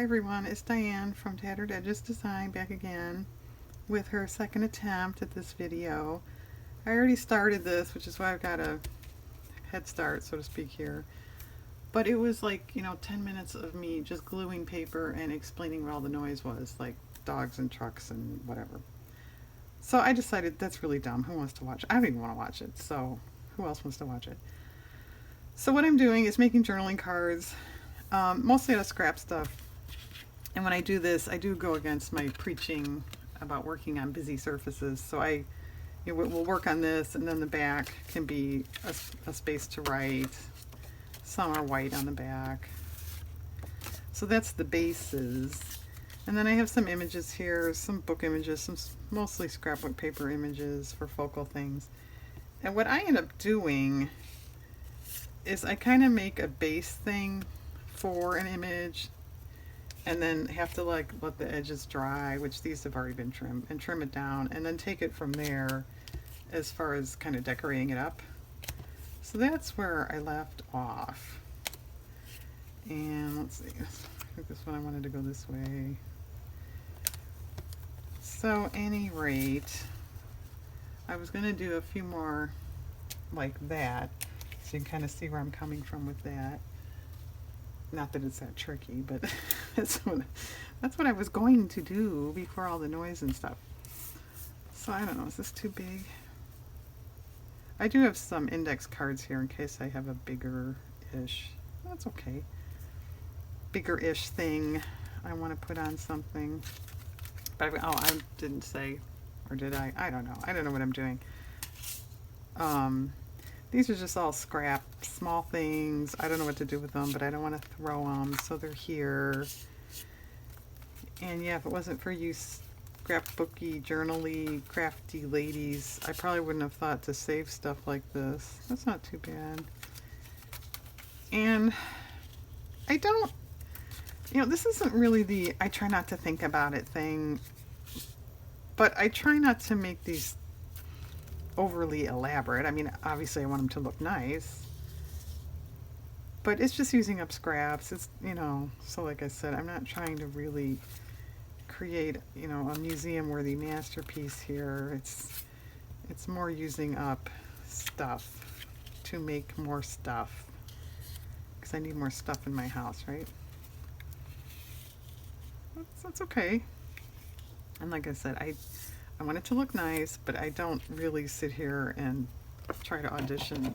everyone, it's Diane from Tattered Edges Design back again with her second attempt at this video. I already started this, which is why I've got a head start, so to speak, here. But it was like, 10 minutes of me just gluing paper and explaining where all the noise was, like dogs and trucks and whatever. So I decided that's really dumb. Who wants to watch it? I don't even want to watch it, so who else wants to watch it? So what I'm doing is making journaling cards, mostly out of scrap stuff. And when I do this, I do go against my preaching about working on busy surfaces. So we'll work on this, and then the back can be a space to write. Some are white on the back. So that's the bases. And then I have some images here, some book images, some mostly scrapbook paper images for focal things. And what I end up doing is I kind of make a base thing for an image, and then have to let the edges dry, which these have already been trimmed, and trim it down, and then take it from there as far as kind of decorating it up. So that's where I left off. And let's see, I think this one I wanted to go this way. So any rate, I was going to do a few more like that, so you can kind of see where I'm coming from with that. Not that it's that tricky, but that's what I was going to do before all the noise and stuff. So I don't know, is this too big? I do have some index cards here in case I have a bigger-ish, that's okay, bigger-ish thing I want to put on something. But I didn't say, or did I? I don't know. I don't know what I'm doing. These are just all scrap, small things. I don't know what to do with them, but I don't want to throw them, so they're here. And yeah, if it wasn't for you scrapbooky, journal-y, crafty ladies, I probably wouldn't have thought to save stuff like this. That's not too bad. And I don't, this isn't really the I try not to think about it thing, but I try not to make these overly elaborate. I mean, obviously I want them to look nice, but it's just using up scraps. It's, so like I said, I'm not trying to really create, a museum-worthy masterpiece here. It's more using up stuff to make more stuff, because I need more stuff in my house, right? That's okay. And like I said, I want it to look nice, but I don't really sit here and try to audition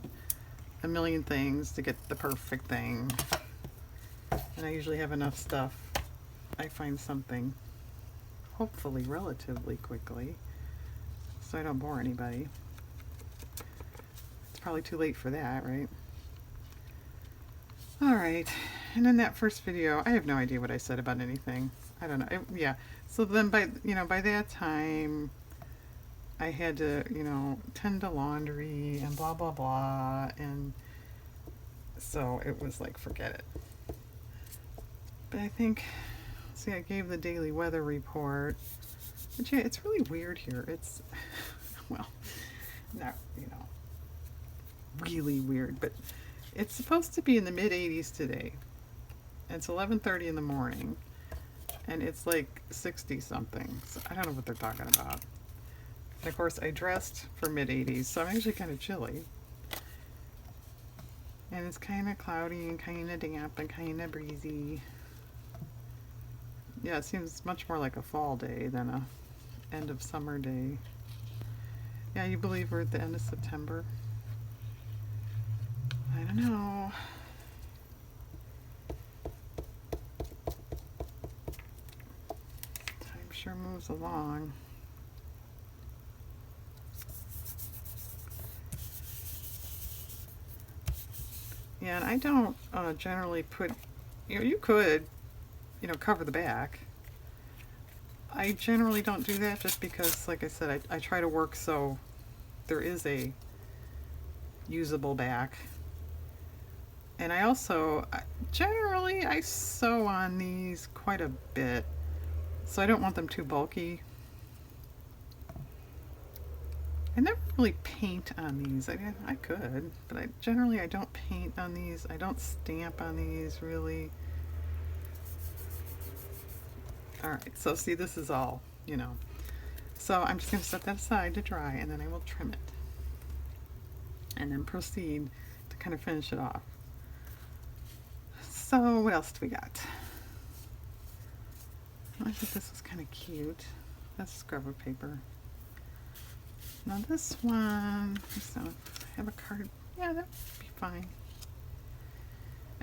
a million things to get the perfect thing. And I usually have enough stuff. I find something, hopefully relatively quickly, so I don't bore anybody. It's probably too late for that, right? Alright, and in that first video, I have no idea what I said about anything. I don't know. Yeah. So then by that time, I had to, tend to laundry and blah, blah, blah. And so it was like, forget it. But I think, see, I gave the daily weather report. But yeah, it's really weird here. It's, well, not, really weird, but it's supposed to be in the mid-80s today. It's 11:30 in the morning. And it's like 60 something. So I don't know what they're talking about. And of course I dressed for mid-80s, so I'm actually kind of chilly. And it's kind of cloudy and kind of damp and kind of breezy. Yeah, it seems much more like a fall day than a end of summer day. Yeah, you believe we're at the end of September? I don't know. Sure moves along. Yeah, and I don't generally put, you could, cover the back. I generally don't do that just because, like I said, I try to work so there is a usable back. And I also, generally, I sew on these quite a bit. So I don't want them too bulky. I never really paint on these. I could, but generally I don't paint on these. I don't stamp on these really. Alright, so see, this is all, you know. So I'm just going to set that aside to dry, and then I will trim it. And then proceed to kind of finish it off. So what else do we got? I think this was kind of cute. That's scrubber paper. Now this one, so I have a card. Yeah, that would be fine.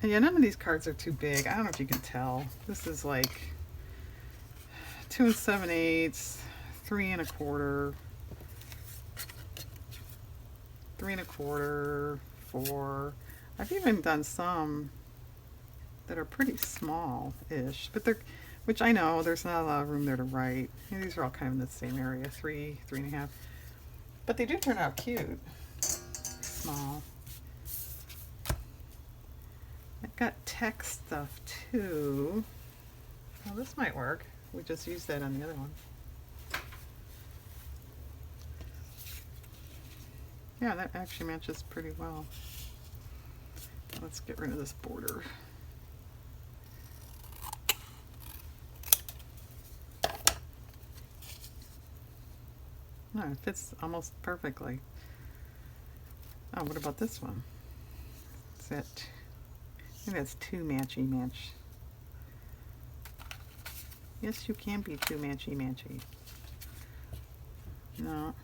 And yeah, none of these cards are too big. I don't know if you can tell. This is like 2 7/8, 3 1/4, 3 1/4, 4. I've even done some that are pretty small-ish, but they're, which I know there's not a lot of room there to write. You know, these are all kind of in the same area, 3, 3 1/2. But they do turn out cute. Small. I've got text stuff too. Well, this might work. We just used that on the other one. Yeah, that actually matches pretty well. Let's get rid of this border. No, it fits almost perfectly. Oh, what about this one? Is that, I think that's too matchy-match. Yes, you can be too matchy-matchy. No.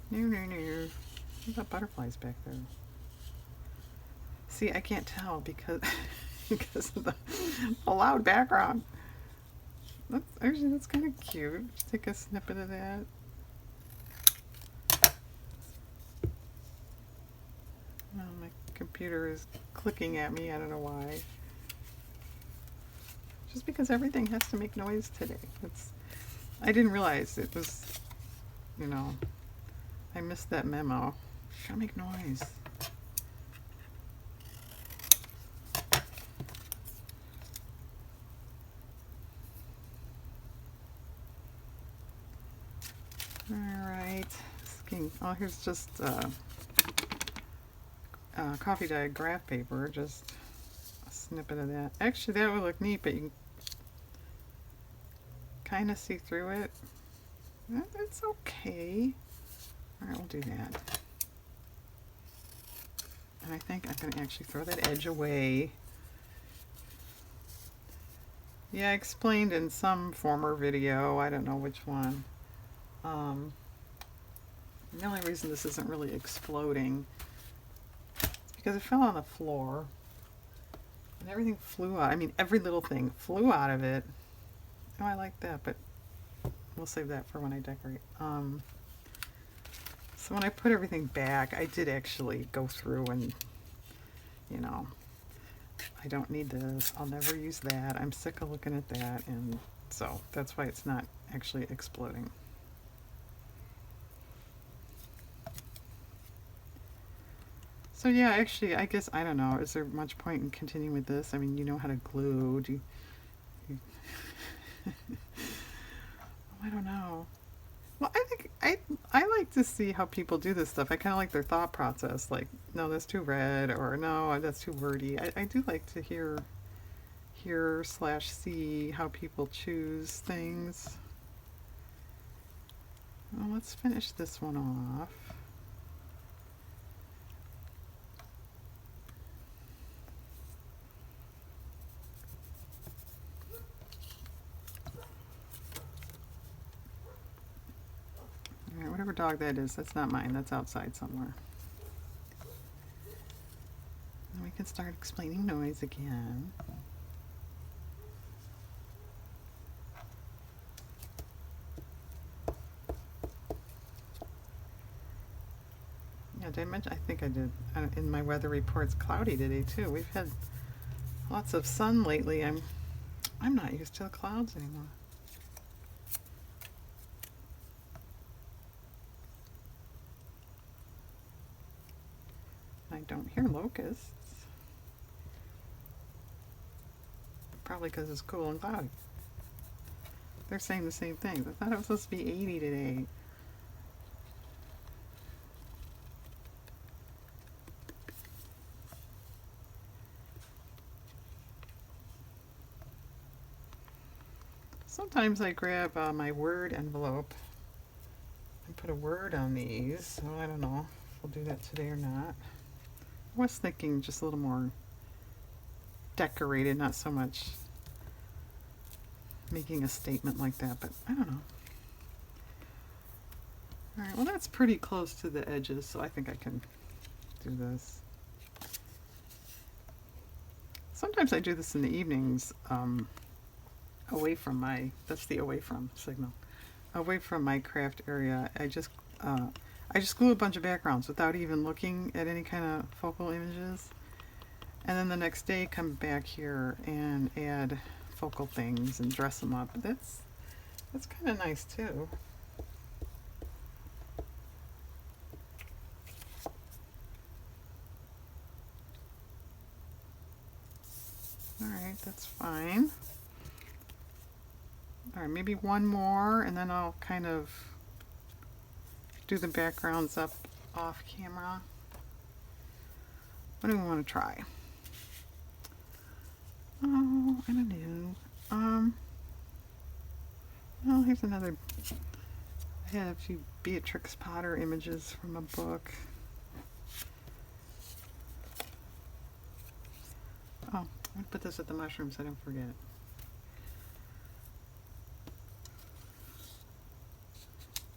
No. What about butterflies back there? See, I can't tell because because of the loud background. That's kind of cute. Just take a snippet of that. Oh, my computer is clicking at me. I don't know why. Just because everything has to make noise today. I didn't realize it was, you know, I missed that memo. Gotta make noise. Alright. Oh, here's just coffee dyed graph paper. Just a snippet of that. Actually, that would look neat, but you can kind of see through it. It's okay. Alright, we'll do that. And I think I'm going to actually throw that edge away. Yeah, I explained in some former video, I don't know which one. The only reason this isn't really exploding is because it fell on the floor. And everything flew out. I mean, every little thing flew out of it. Oh, I like that, but we'll save that for when I decorate. So when I put everything back, I did actually go through and, you know, I don't need this. I'll never use that. I'm sick of looking at that, and so that's why it's not actually exploding. So yeah, actually, I guess, I don't know, is there much point in continuing with this? I mean, you know how to glue. Do you I don't know. Well, I think I like to see how people do this stuff. I kind of like their thought process. Like, no, that's too red, or no, that's too wordy. I do like to hear/see how people choose things. Well, let's finish this one off. Alright, whatever dog that is, that's not mine. That's outside somewhere. And we can start explaining noise again. Yeah, did I mention? I think I did. In my weather reports, cloudy today too. We've had lots of sun lately. I'm not used to the clouds anymore. I don't hear locusts. Probably because it's cool and cloudy. They're saying the same thing. I thought it was supposed to be 80 today. Sometimes I grab my Word envelope and put a word on these, so I don't know if we'll do that today or not. I was thinking just a little more decorated, not so much making a statement like that, but I don't know. Alright, well that's pretty close to the edges, so I think I can do this. Sometimes I do this in the evenings, away from my, that's the away from signal, away from my craft area. I just glue a bunch of backgrounds without even looking at any kind of focal images. And then the next day come back here and add focal things and dress them up. That's kind of nice too. Alright, that's fine. Alright, maybe one more and then I'll kind of do the backgrounds up off camera. What do we want to try? Oh, I don't know. Well, here's another. I had a few Beatrix Potter images from a book. Oh, I'm going to put this at the mushrooms so I don't forget.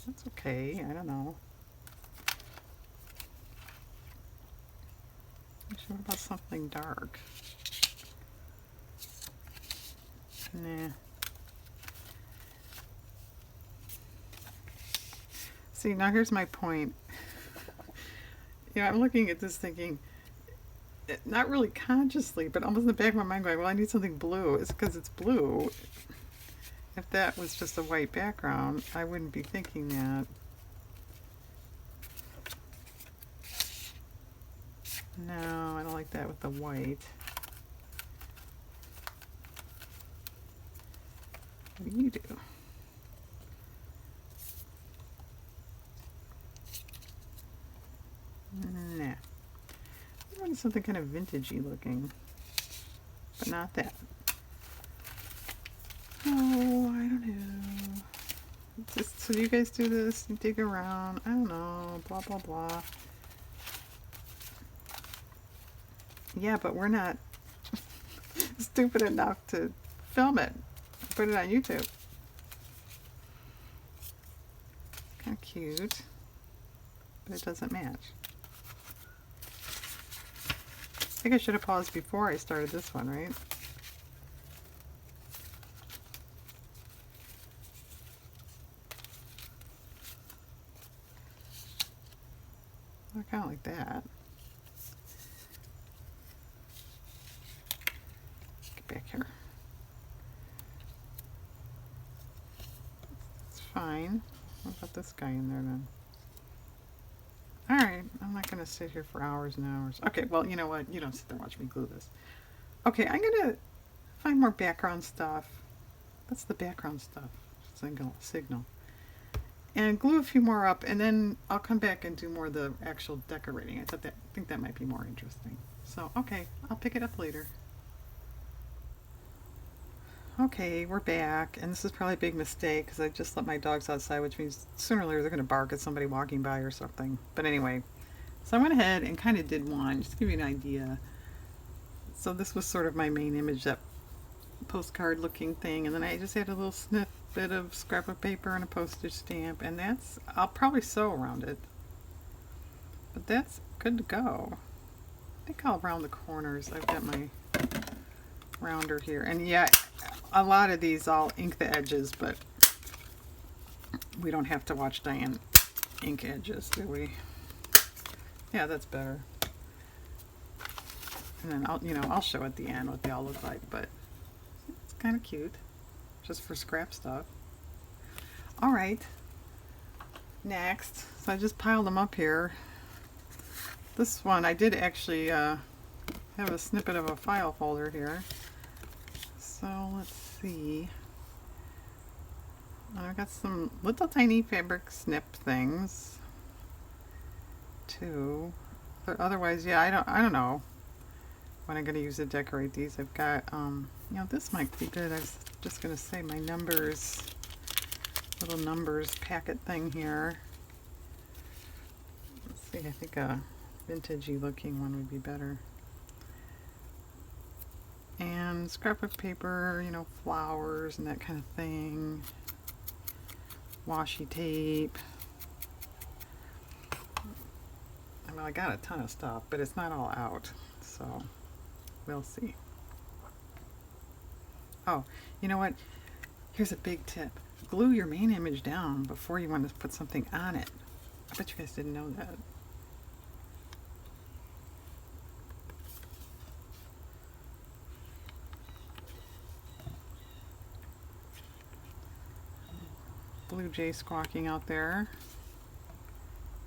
That's okay, I don't know. What about something dark? Nah. See, now here's my point. I'm looking at this thinking, not really consciously, but almost in the back of my mind going, well, I need something blue. It's because it's blue. If that was just a white background, I wouldn't be thinking that. No, I don't like that with the white. What do you do? Nah. I want something kind of vintagey looking, but not that. Oh, I don't know. Just, so you guys do this, you dig around, I don't know, blah, blah, blah. Yeah, but we're not stupid enough to film it, put it on YouTube. Kind of cute, but it doesn't match. I think I should have paused before I started this one, right? I kind of like that. Get back here. It's fine. What about this guy in there then? Alright, I'm not going to sit here for hours and hours. Okay, well, you know what? You don't sit there and watch me glue this. Okay, I'm going to find more background stuff. That's the background stuff. Signal. And glue a few more up, and then I'll come back and do more of the actual decorating. I think that might be more interesting. So, okay, I'll pick it up later. Okay, we're back, and this is probably a big mistake because I just let my dogs outside, which means sooner or later they're going to bark at somebody walking by or something. But anyway, so I went ahead and kind of did one, just to give you an idea. So this was sort of my main image, that postcard looking thing, and then I just had a little snippet of scrap of paper and a postage stamp, and that's, I'll probably sew around it, but that's good to go. I think I'll round the corners. I've got my rounder here, and yeah, a lot of these I'll ink the edges, but we don't have to watch Diane ink edges, do we? Yeah, that's better. And then I'll show at the end what they all look like, but it's kind of cute. Just for scrap stuff. Alright, next, so I just piled them up here. This one, I did actually have a snippet of a file folder here. So let's see. I've got some little tiny fabric snip things too. But otherwise, yeah, I don't know what I'm going to use to decorate these. I've got, this might be good. I was just going to say my numbers, little numbers packet thing here. Let's see, I think a vintagey looking one would be better. And scrapbook paper, you know, flowers and that kind of thing. Washi tape. I mean, I got a ton of stuff, but it's not all out, so we'll see. Oh, you know what? Here's a big tip. Glue your main image down before you want to put something on it. I bet you guys didn't know that. Blue jay squawking out there.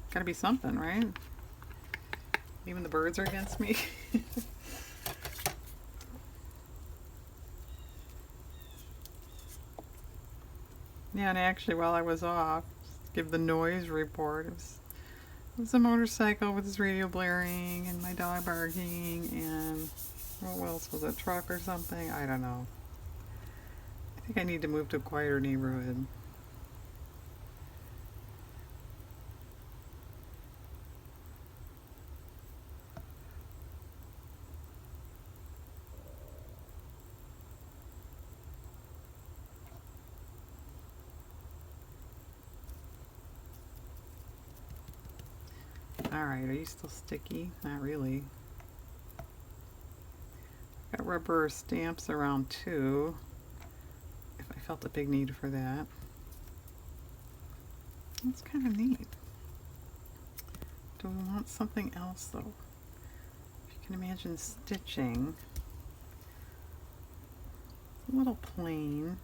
Gotta be something, right? Even the birds are against me. Yeah, and actually while I was off, give the noise report. It was a motorcycle with his radio blaring and my dog barking and what else was it, truck or something? I don't know. I think I need to move to a quieter neighborhood. Alright, are you still sticky? Not really. Got rubber stamps around too, if I felt a big need for that. That's kind of neat. Do we want something else though? If you can imagine stitching. It's a little plain.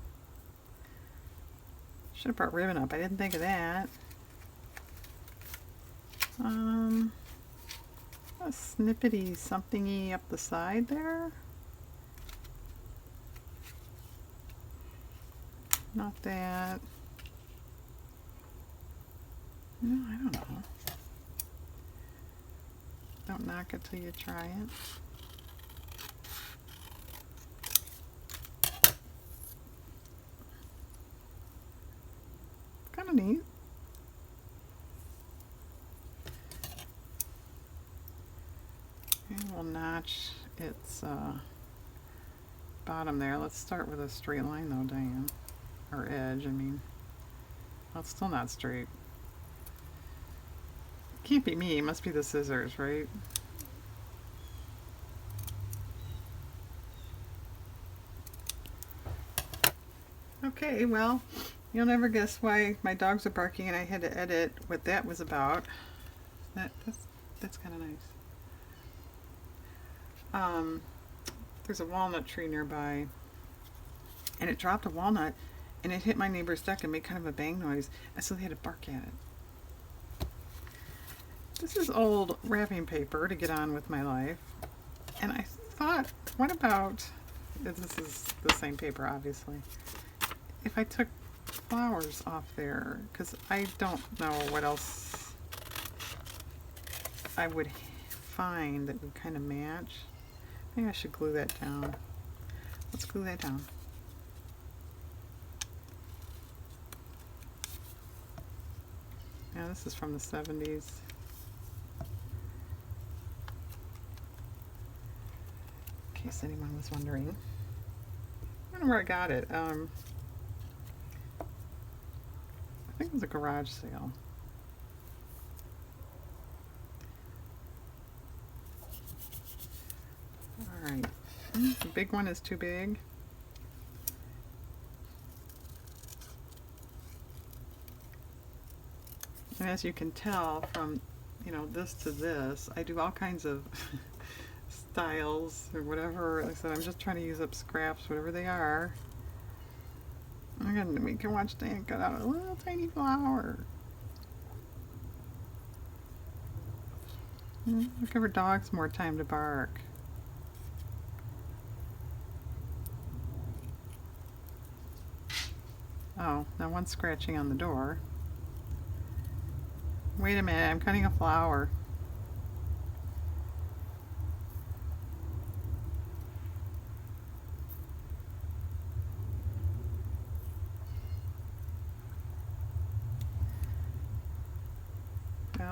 Should have brought ribbon up. I didn't think of that. A snippety somethingy up the side there. Not that. No, I don't know. Don't knock it till you try it. Kind of neat. And we'll notch its bottom there. Let's start with a straight line though, Diane. Or edge, I mean. Well, it's still not straight. Can't be me, it must be the scissors, right? Okay, well, you'll never guess why my dogs are barking and I had to edit what that was about. That's kind of nice. There's a walnut tree nearby, and it dropped a walnut, and it hit my neighbor's deck and made kind of a bang noise, and so they had to bark at it. This is old wrapping paper to get on with my life, and I thought, what about, this is the same paper obviously, if I took flowers off there, because I don't know what else I would find that would kind of match. Maybe I should glue that down. Let's glue that down. Now this is from the 70s. In case anyone was wondering. I don't know where I got it. I think it was a garage sale. Alright, the big one is too big. And as you can tell from, you know, this to this, I do all kinds of styles or whatever. Like I said, I'm just trying to use up scraps, whatever they are. Again, we can watch Dan cut out a little tiny flower. We'll give our dogs more time to bark. Oh, now one's scratching on the door. Wait a minute, I'm cutting a flower.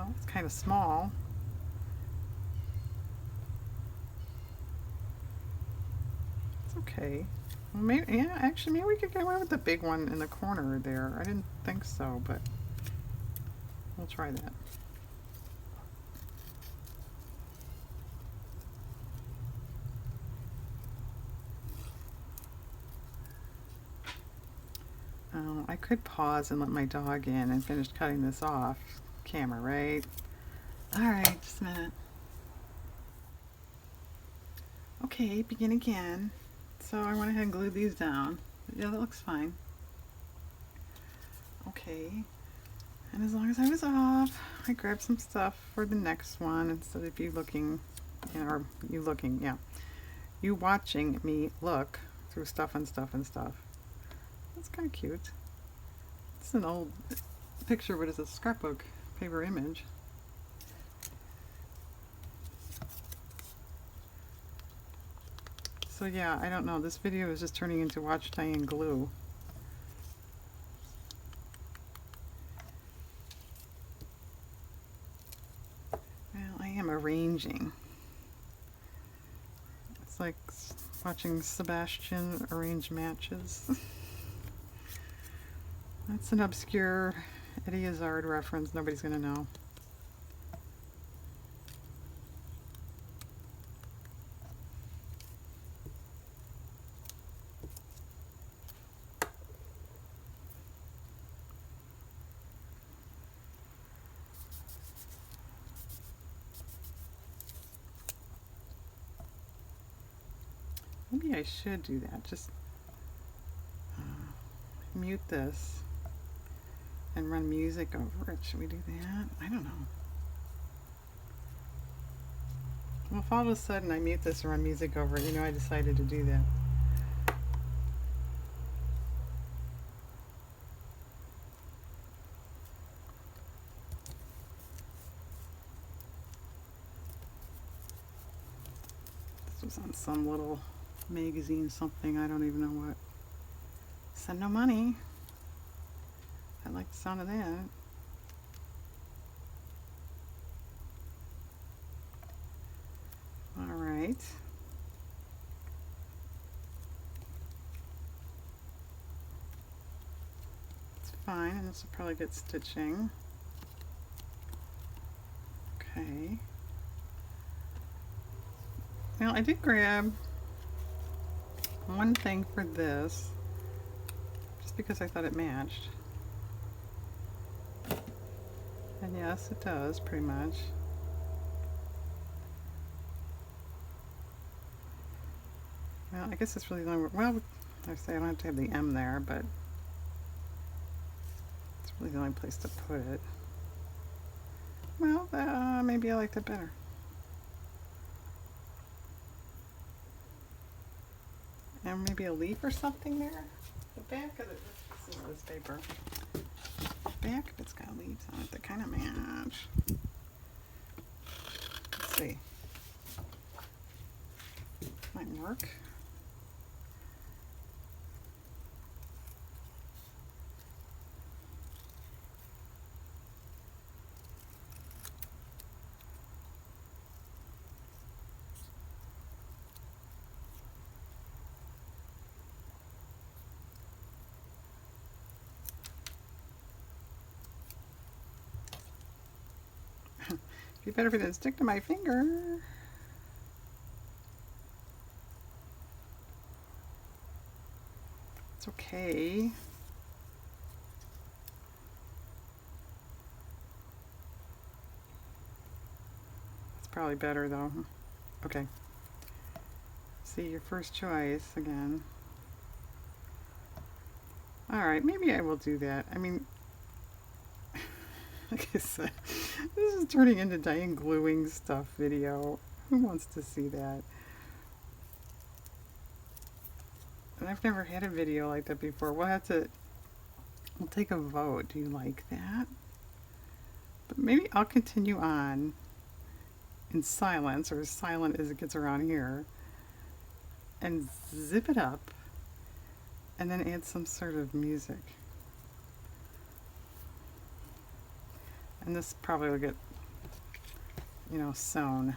Well, it's kind of small. It's okay. Well, maybe, yeah, actually, maybe we could get away with the big one in the corner there. I didn't think so, but we'll try that. I could pause and let my dog in and finish cutting this off camera, right? Alright, just a minute. Okay, begin again. So I went ahead and glued these down. Yeah, that looks fine. Okay, and as long as I was off, I grabbed some stuff for the next one instead of you looking, or you looking, yeah. You watching me look through stuff and stuff and stuff. That's kind of cute. It's an old picture, but it's a scrapbook paper image. So yeah, I don't know. This video is just turning into watch Diane glue. Well, I am arranging. It's like watching Sebastian arrange matches. That's an obscure Eddie Izzard reference. Nobody's gonna know. Maybe I should do that. Just mute this and run music over it. Should we do that? I don't know. Well, if all of a sudden I mute this and run music over it, you know I decided to do that. This was on some little magazine, something, I don't even know what. Send no money. I like the sound of that. All right. It's fine, and this will probably get stitching. Okay. Now I did grab one thing for this, just because I thought it matched. And yes, it does, pretty much. Well, I guess it's really the only, well, I say I don't have to have the M there, but it's really the only place to put it. Well, maybe I like that better. And maybe a leaf or something there. The back of it, this is this paper. The back of it's got leaves on it that kind of match. Let's see. Might work. Be better if it didn't stick to my finger. It's okay. It's probably better though. Okay. See, your first choice again. Alright, maybe I will do that. I mean, like I said, this is turning into Diane gluing stuff video. Who wants to see that? And I've never had a video like that before. We'll take a vote. Do you like that? But maybe I'll continue on in silence, or as silent as it gets around here, and zip it up, and then add some sort of music. And this probably will get you know, sewn.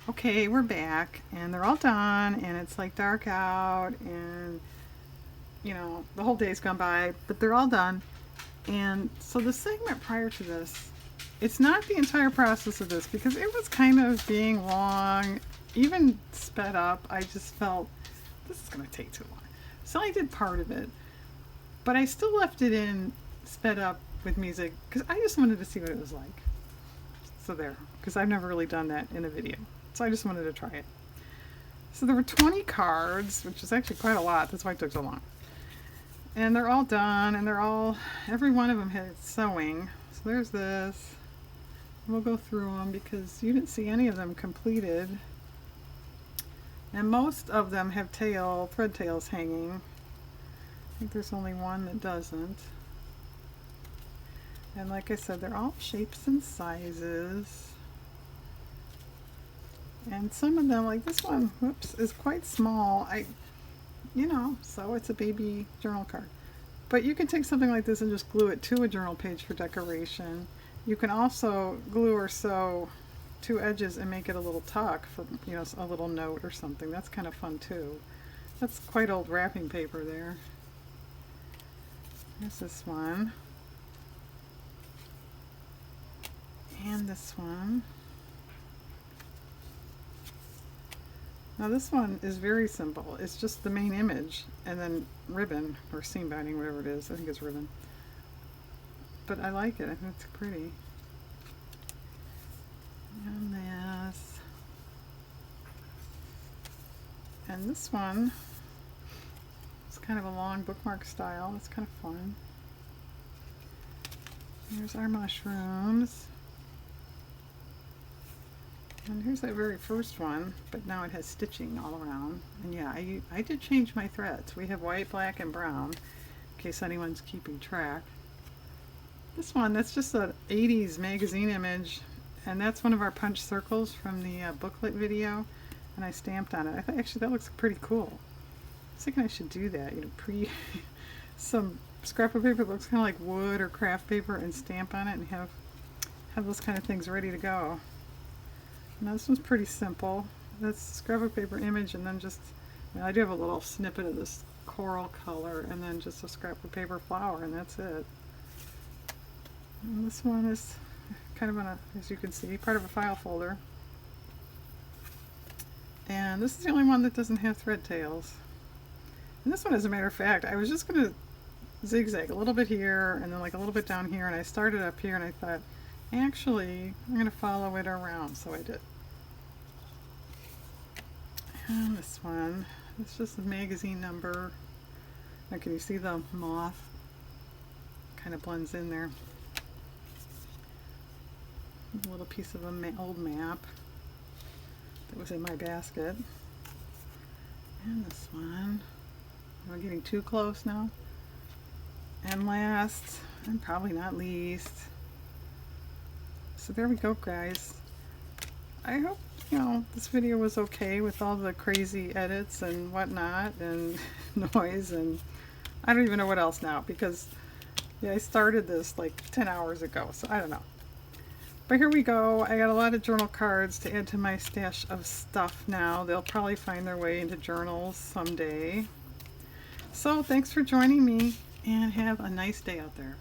Okay, we're back and they're all done and it's like dark out and you know, the whole day's gone by, but they're all done. And so the segment prior to this, it's not the entire process of this because it was kind of being long, even sped up. I just felt this is going to take too long. So I did part of it, but I still left it in sped up with music because I just wanted to see what it was like. So there, because I've never really done that in a video. So I just wanted to try it. So there were 20 cards, which is actually quite a lot. That's why it took so long. And they're all done, and they're all, every one of them had sewing. So there's this. We'll go through them because you didn't see any of them completed. And most of them have thread tails hanging. I think there's only one that doesn't. And like I said, they're all shapes and sizes. And some of them, like this one, whoops, is quite small. You know, so it's a baby journal card. But you can take something like this and just glue it to a journal page for decoration. You can also glue or sew two edges and make it a little tuck for, you know, a little note or something. That's kind of fun too. That's quite old wrapping paper there. There's this one. And this one. Now this one is very simple. It's just the main image and then ribbon or seam binding, whatever it is. I think it's ribbon. But I like it. I think it's pretty. And this. And this one is kind of a long bookmark style. It's kind of fun. Here's our mushrooms. And here's that very first one, but now it has stitching all around. And yeah, I did change my threads. We have white, black, and brown, in case anyone's keeping track. This one, that's just an 80s magazine image, and that's one of our punch circles from the booklet video, and I stamped on it. I thought actually that looks pretty cool. I was thinking I should do that, you know, some scrap of paper that looks kind of like wood or craft paper and stamp on it and have those kind of things ready to go. Now this one's pretty simple. That's scrap of paper image and then just, I do have a little snippet of this coral color and then just a scrap of paper flower and that's it. And this one is kind of on a, as you can see, part of a file folder. And this is the only one that doesn't have thread tails. And this one, as a matter of fact, I was just going to zigzag a little bit here and then like a little bit down here, and I started up here and I thought, actually, I'm going to follow it around, so I did. And this one, it's just a magazine number. Now can you see the moth? Kind of blends in there. A little piece of an old map that was in my basket. And this one. We're getting too close now. And last, and probably not least, so there we go, guys. I hope, you know, this video was okay with all the crazy edits and whatnot and noise and I don't even know what else now because yeah, I started this like 10 hours ago, so I don't know. But here we go. I got a lot of journal cards to add to my stash of stuff now. They'll probably find their way into journals someday. So thanks for joining me and have a nice day out there.